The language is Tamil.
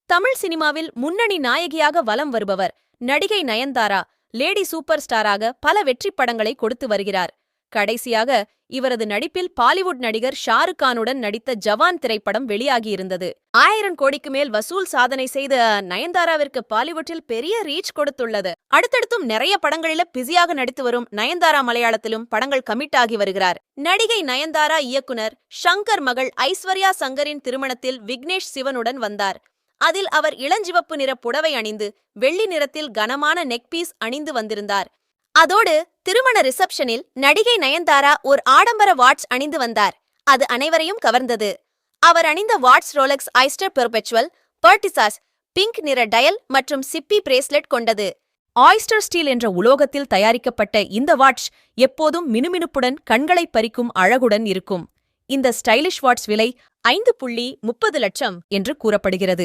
தமிழ் சினிமாவில் முன்னணி நாயகியாக வலம் வருபவர் நடிகை நயன்தாரா லேடி சூப்பர் ஸ்டாராக பல வெற்றிப் படங்களை கொடுத்து வருகிறார். கடைசியாக இவரது நடிப்பில் பாலிவுட் நடிகர் ஷாருக் கானுடன் நடித்த ஜவான் திரைப்படம் வெளியாகியிருந்தது. 1000 கோடிக்கு மேல் வசூல் சாதனை செய்த நயன்தாராவிற்கு பாலிவுட்டில் பெரிய ரீச் கொடுத்துள்ளது. அடுத்தடுத்தும் நிறைய படங்களில பிஸியாக நடித்து வரும் நயன்தாரா மலையாளத்திலும் படங்கள் கமிட் ஆகி வருகிறார். நடிகை நயன்தாரா இயக்குனர் ஷங்கர் மகள் ஐஸ்வர்யா சங்கரின் திருமணத்தில் விக்னேஷ் சிவனுடன் வந்தார். அதில் அவர் இளஞ்சிவப்பு நிற புடவை அணிந்து வெள்ளி நிறத்தில் கனமான நெக் பீஸ் அணிந்து வந்திருந்தார். அதோடு திருமண ரிசப்ஷனில் நடிகை நயன்தாரா ஒரு ஆடம்பர வாட்ச் அணிந்து வந்தார். அது அனைவரையும் கவர்ந்தது. அவர் அணிந்த வாட்ச் ரோலெக்ஸ் ஐஸ்டர் பெர்பெச்சுவல், பர்டிசாஸ், பிங்க் நிற டயல் மற்றும் சிப்பி பிரேஸ்லெட் கொண்டது. ஆயிஸ்டர் ஸ்டீல் என்ற உலோகத்தில் தயாரிக்கப்பட்ட இந்த வாட்ச் எப்போதும் மினுமினுப்புடன் கண்களை பறிக்கும் அழகுடன் இருக்கும். இந்த ஸ்டைலிஷ் வாட்ச் விலை 5.30 லட்சம் என்று கூறப்படுகிறது.